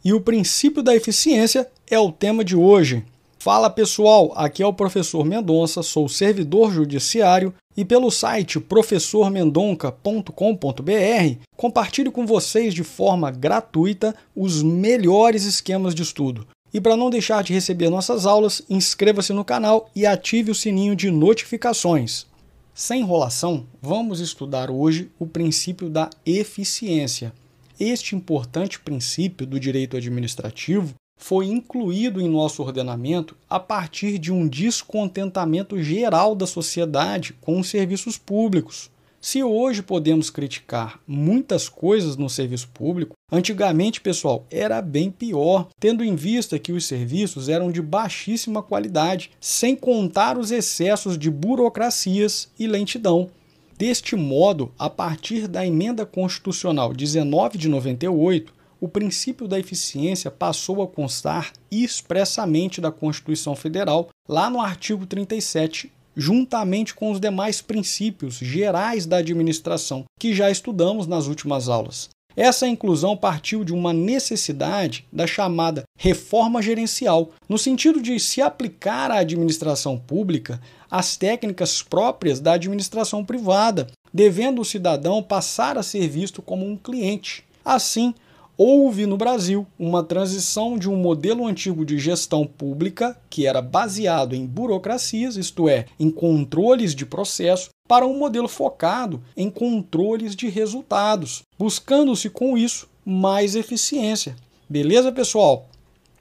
E o princípio da eficiência é o tema de hoje. Fala pessoal, aqui é o professor Mendonça, sou servidor judiciário e pelo site professormendonca.com.br compartilho com vocês de forma gratuita os melhores esquemas de estudo. E para não deixar de receber nossas aulas, inscreva-se no canal e ative o sininho de notificações. Sem enrolação, vamos estudar hoje o princípio da eficiência. Este importante princípio do direito administrativo foi incluído em nosso ordenamento a partir de um descontentamento geral da sociedade com os serviços públicos. Se hoje podemos criticar muitas coisas no serviço público, antigamente, pessoal, era bem pior, tendo em vista que os serviços eram de baixíssima qualidade, sem contar os excessos de burocracias e lentidão. Deste modo, a partir da Emenda Constitucional 19 de 98, o princípio da eficiência passou a constar expressamente da Constituição Federal, lá no artigo 37, juntamente com os demais princípios gerais da administração, que já estudamos nas últimas aulas. Essa inclusão partiu de uma necessidade da chamada reforma gerencial, no sentido de se aplicar à administração pública as técnicas próprias da administração privada, devendo o cidadão passar a ser visto como um cliente. Assim, houve no Brasil uma transição de um modelo antigo de gestão pública, que era baseado em burocracias, isto é, em controles de processo, para um modelo focado em controles de resultados, buscando-se com isso mais eficiência. Beleza, pessoal?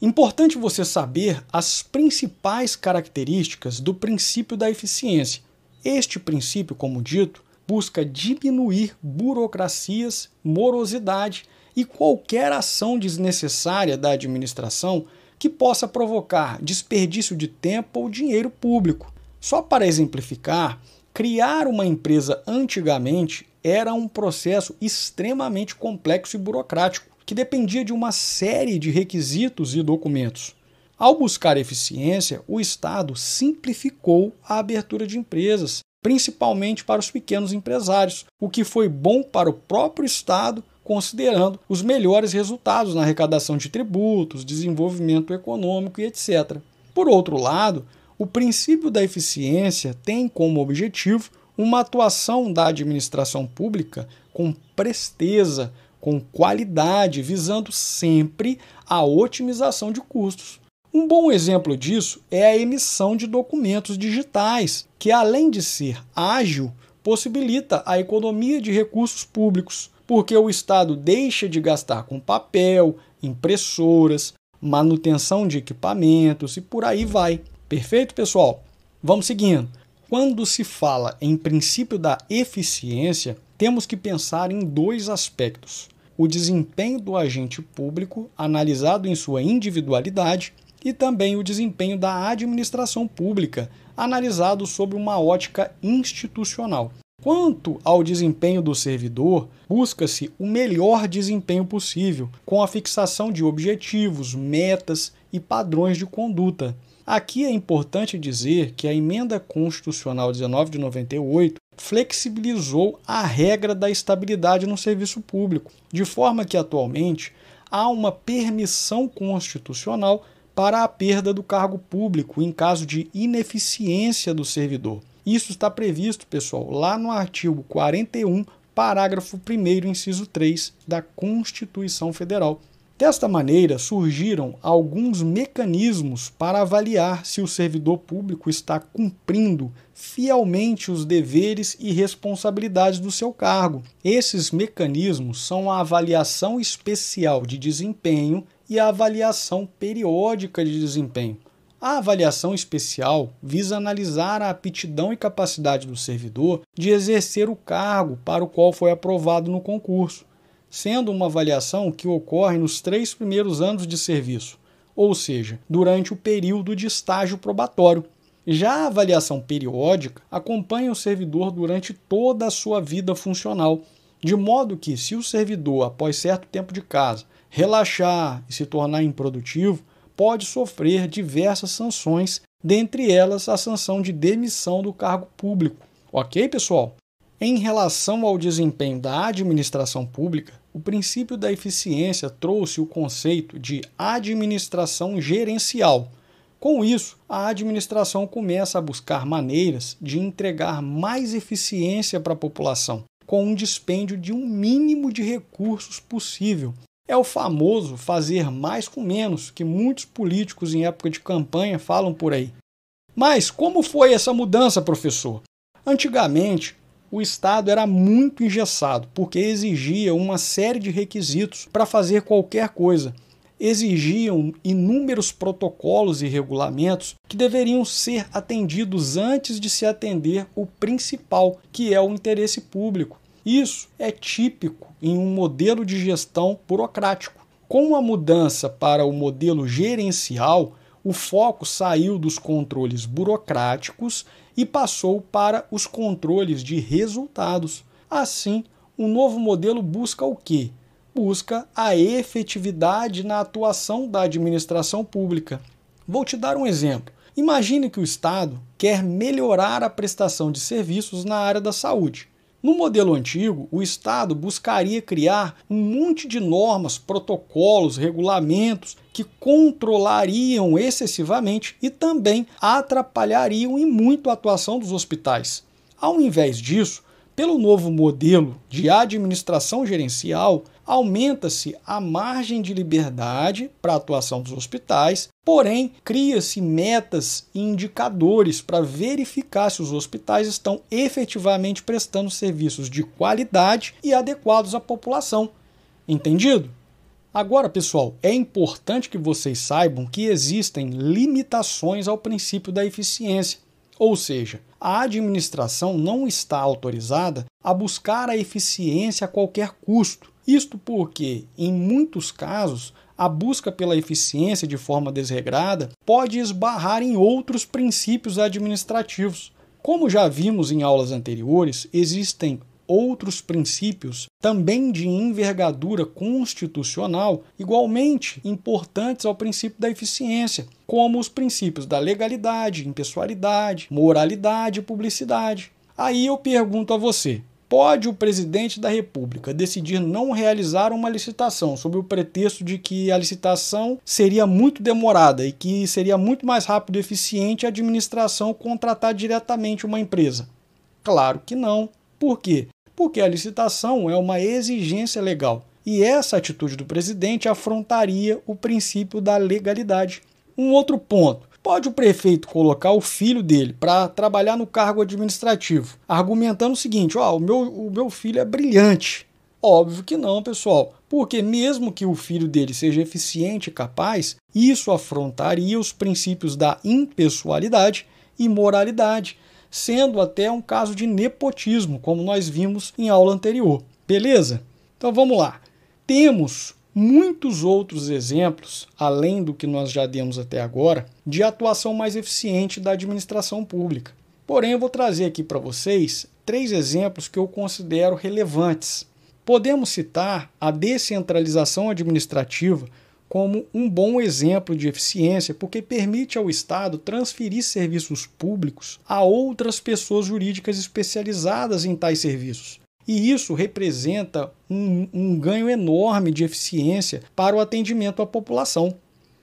Importante você saber as principais características do princípio da eficiência. Este princípio, como dito, busca diminuir burocracias, morosidade e qualquer ação desnecessária da administração que possa provocar desperdício de tempo ou dinheiro público. Só para exemplificar, criar uma empresa antigamente era um processo extremamente complexo e burocrático, que dependia de uma série de requisitos e documentos. Ao buscar eficiência, o Estado simplificou a abertura de empresas, principalmente para os pequenos empresários, o que foi bom para o próprio Estado, considerando os melhores resultados na arrecadação de tributos, desenvolvimento econômico e etc. Por outro lado, o princípio da eficiência tem como objetivo uma atuação da administração pública com presteza, com qualidade, visando sempre a otimização de custos. Um bom exemplo disso é a emissão de documentos digitais, que além de ser ágil, possibilita a economia de recursos públicos, porque o Estado deixa de gastar com papel, impressoras, manutenção de equipamentos e por aí vai. Perfeito, pessoal? Vamos seguindo. Quando se fala em princípio da eficiência, temos que pensar em dois aspectos: o desempenho do agente público, analisado em sua individualidade, e também o desempenho da administração pública, analisado sob uma ótica institucional. Quanto ao desempenho do servidor, busca-se o melhor desempenho possível, com a fixação de objetivos, metas e padrões de conduta. Aqui é importante dizer que a Emenda Constitucional 19 de 98 flexibilizou a regra da estabilidade no serviço público, de forma que atualmente há uma permissão constitucional para a perda do cargo público em caso de ineficiência do servidor. Isso está previsto, pessoal, lá no artigo 41, parágrafo 1º, inciso 3 da Constituição Federal. Desta maneira, surgiram alguns mecanismos para avaliar se o servidor público está cumprindo fielmente os deveres e responsabilidades do seu cargo. Esses mecanismos são a avaliação especial de desempenho e a avaliação periódica de desempenho. A avaliação especial visa analisar a aptidão e capacidade do servidor de exercer o cargo para o qual foi aprovado no concurso, sendo uma avaliação que ocorre nos 3 primeiros anos de serviço, ou seja, durante o período de estágio probatório. Já a avaliação periódica acompanha o servidor durante toda a sua vida funcional, de modo que, se o servidor, após certo tempo de casa, relaxar e se tornar improdutivo, pode sofrer diversas sanções, dentre elas a sanção de demissão do cargo público. Ok, pessoal? Em relação ao desempenho da administração pública, o princípio da eficiência trouxe o conceito de administração gerencial. Com isso, a administração começa a buscar maneiras de entregar mais eficiência para a população, com um dispêndio de um mínimo de recursos possível. É o famoso fazer mais com menos, que muitos políticos em época de campanha falam por aí. Mas como foi essa mudança, professor? Antigamente, o Estado era muito engessado, porque exigia uma série de requisitos para fazer qualquer coisa. Exigiam inúmeros protocolos e regulamentos que deveriam ser atendidos antes de se atender o principal, que é o interesse público. Isso é típico em um modelo de gestão burocrático. Com a mudança para o modelo gerencial, o foco saiu dos controles burocráticos e passou para os controles de resultados. Assim, o novo modelo busca o quê? Busca a efetividade na atuação da administração pública. Vou te dar um exemplo. Imagine que o Estado quer melhorar a prestação de serviços na área da saúde. No modelo antigo, o Estado buscaria criar um monte de normas, protocolos, regulamentos que controlariam excessivamente e também atrapalhariam e muito a atuação dos hospitais. Ao invés disso, pelo novo modelo de administração gerencial, aumenta-se a margem de liberdade para a atuação dos hospitais, porém, cria-se metas e indicadores para verificar se os hospitais estão efetivamente prestando serviços de qualidade e adequados à população. Entendido? Agora, pessoal, é importante que vocês saibam que existem limitações ao princípio da eficiência. Ou seja, a administração não está autorizada a buscar a eficiência a qualquer custo. Isto porque, em muitos casos, a busca pela eficiência de forma desregrada pode esbarrar em outros princípios administrativos. Como já vimos em aulas anteriores, existem outros princípios, também de envergadura constitucional, igualmente importantes ao princípio da eficiência, como os princípios da legalidade, impessoalidade, moralidade e publicidade. Aí eu pergunto a você, pode o presidente da República decidir não realizar uma licitação sob o pretexto de que a licitação seria muito demorada e que seria muito mais rápido e eficiente a administração contratar diretamente uma empresa? Claro que não. Por quê? Porque a licitação é uma exigência legal e essa atitude do presidente afrontaria o princípio da legalidade. Um outro ponto. Pode o prefeito colocar o filho dele para trabalhar no cargo administrativo, argumentando o seguinte, o meu filho é brilhante. Óbvio que não, pessoal, porque mesmo que o filho dele seja eficiente e capaz, isso afrontaria os princípios da impessoalidade e moralidade, sendo até um caso de nepotismo, como nós vimos em aula anterior. Beleza? Então vamos lá. Temos muitos outros exemplos, além do que nós já demos até agora, de atuação mais eficiente da administração pública. Porém, eu vou trazer aqui para vocês 3 exemplos que eu considero relevantes. Podemos citar a descentralização administrativa como um bom exemplo de eficiência, porque permite ao Estado transferir serviços públicos a outras pessoas jurídicas especializadas em tais serviços. E isso representa um ganho enorme de eficiência para o atendimento à população.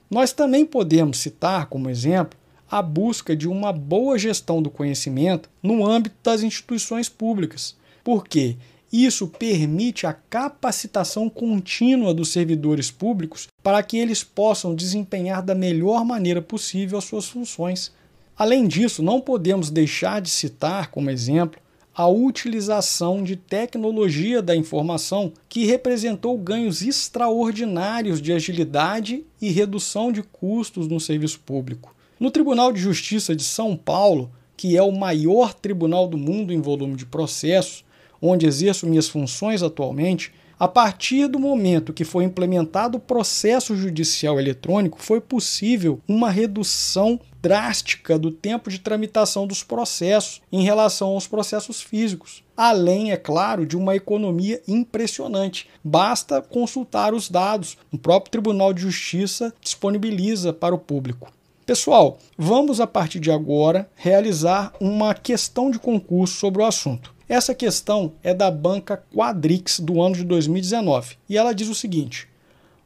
Nós também podemos citar como exemplo a busca de uma boa gestão do conhecimento no âmbito das instituições públicas, porque isso permite a capacitação contínua dos servidores públicos para que eles possam desempenhar da melhor maneira possível as suas funções. Além disso, não podemos deixar de citar como exemplo a utilização de tecnologia da informação, que representou ganhos extraordinários de agilidade e redução de custos no serviço público. No Tribunal de Justiça de São Paulo, que é o maior tribunal do mundo em volume de processos, onde exerço minhas funções atualmente, a partir do momento que foi implementado o processo judicial eletrônico, foi possível uma redução drástica do tempo de tramitação dos processos em relação aos processos físicos. Além, é claro, de uma economia impressionante. Basta consultar os dados. O próprio Tribunal de Justiça disponibiliza para o público. Pessoal, vamos a partir de agora realizar uma questão de concurso sobre o assunto. Essa questão é da banca Quadrix do ano de 2019 e ela diz o seguinte: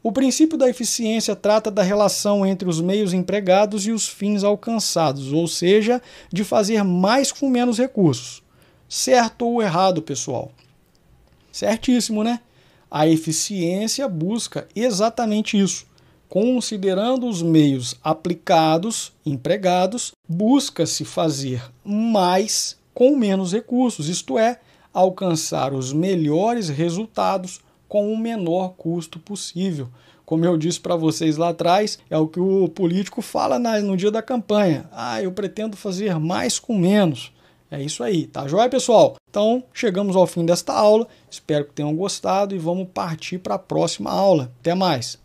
o princípio da eficiência trata da relação entre os meios empregados e os fins alcançados, ou seja, de fazer mais com menos recursos. Certo ou errado, pessoal? Certíssimo, né? A eficiência busca exatamente isso. Considerando os meios aplicados, empregados, busca-se fazer mais com menos recursos, isto é, alcançar os melhores resultados com o menor custo possível. Como eu disse para vocês lá atrás, é o que o político fala no dia da campanha. Eu pretendo fazer mais com menos. É isso aí, tá joia, pessoal? Então, chegamos ao fim desta aula. Espero que tenham gostado e vamos partir para a próxima aula. Até mais!